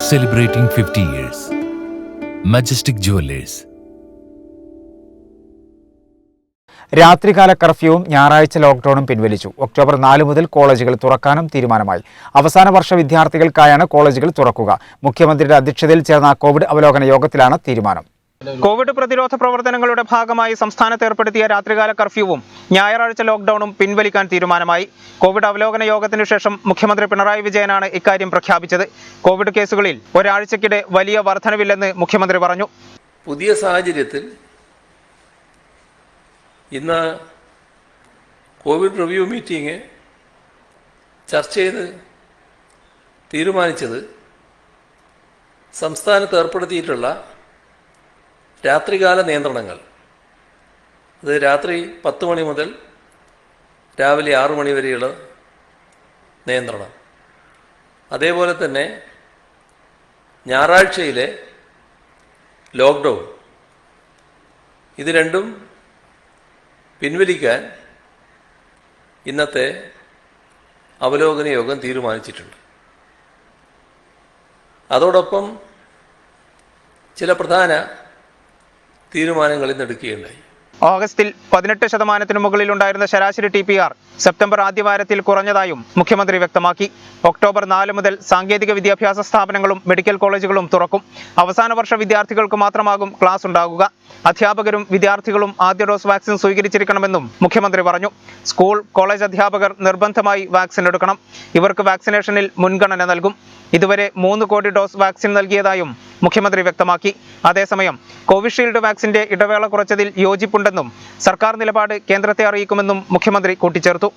Celebrating 50 years. Majestic Jewelers. രാത്രികാല കർഫ്യൂവും ഞായറാഴ്ച ലോക്ക്ഡൌണും പിൻവലിച്ചു. ഒക്ടോബർ 4 മുതൽ കോളേജുകൾ തുറക്കാനും തീരുമാനമായി. അവസാന വർഷ വിദ്യാർത്ഥികൾക്കായാണ് കോളേജുകൾ തുറക്കുക. മുഖ്യമന്ത്രിയുടെ അധ്യക്ഷതയിൽ ചേർന്ന കോവിഡ് അവലോകന യോഗത്തിലാണ് തീരുമാനം. കോവിഡ് പ്രതിരോധ പ്രവർത്തനങ്ങളുടെ ഭാഗമായി സംസ്ഥാനത്ത് ഏർപ്പെടുത്തിയ രാത്രികാല കർഫ്യൂവും ഞായറാഴ്ച ലോക്ക്ഡൌണും പിൻവലിക്കാൻ തീരുമാനമായി. കോവിഡ് അവലോകന യോഗത്തിനു ശേഷം മുഖ്യമന്ത്രി പിണറായി വിജയനാണ് ഇക്കാര്യം പ്രഖ്യാപിച്ചത്. കോവിഡ് കേസുകളിൽ ഒരാഴ്ചക്കിടെ വലിയ വർധനവില്ലെന്ന് മുഖ്യമന്ത്രി പറഞ്ഞു. പുതിയ സാഹചര്യത്തിൽ ഇന്ന് കോവിഡ് റിവ്യൂ മീറ്റിംഗ് ചർച്ച ചെയ്ത് തീരുമാനിച്ചത് സംസ്ഥാനത്ത് ഏർപ്പെടുത്തിയിട്ടുള്ള രാത്രികാല നിയന്ത്രണങ്ങൾ, അത് രാത്രി 10 മണി മുതൽ രാവിലെ 6 മണി വരെയുള്ള നിയന്ത്രണം, അതേപോലെ തന്നെ ഞായറാഴ്ചയിലെ ലോക്ക്ഡൗൺ, ഇത് രണ്ടും പിൻവലിക്കാൻ ഇന്നത്തെ അവലോകന യോഗം തീരുമാനിച്ചിട്ടുണ്ട്. അതോടൊപ്പം ചില പ്രധാന തീരുമാനങ്ങൾ ഇന്ന് എടുക്കുകയുണ്ടായി. ഓഗസ്റ്റിൽ 18% മുകളിലുണ്ടായിരുന്ന ശരാശരി TPR സെപ്റ്റംബർ ആദ്യവാരത്തിൽ കുറഞ്ഞതായും മുഖ്യമന്ത്രി വ്യക്തമാക്കി. ഒക്ടോബർ 4 മുതൽ സാങ്കേതിക വിദ്യാഭ്യാസ സ്ഥാപനങ്ങളും മെഡിക്കൽ കോളേജുകളും തുറക്കും. അവസാന വർഷ വിദ്യാർത്ഥികൾക്ക് മാത്രമാകും ക്ലാസ് ഉണ്ടാകുക. അധ്യാപകരും വിദ്യാർത്ഥികളും ആദ്യ ഡോസ് വാക്സിൻ സ്വീകരിച്ചിരിക്കണമെന്നും മുഖ്യമന്ത്രി പറഞ്ഞു. സ്കൂൾ, കോളേജ് അധ്യാപകർ നിർബന്ധമായി വാക്സിൻ എടുക്കണം. ഇവർക്ക് വാക്സിനേഷനിൽ മുൻഗണന നൽകും. ഇതുവരെ 3 കോടി ഡോസ് വാക്സിൻ നൽകിയതായും മുഖ്യമന്ത്രി വ്യക്തമാക്കി. അതേസമയം കോവിഷീൽഡ് വാക്സിന്റെ ഇടവേള കുറച്ചതിൽ യോജിപ്പുണ്ടെന്നും സർക്കാർ നിലപാട് കേന്ദ്രത്തെ അറിയിക്കുമെന്നും മുഖ്യമന്ത്രി കൂട്ടിച്ചേർത്തു.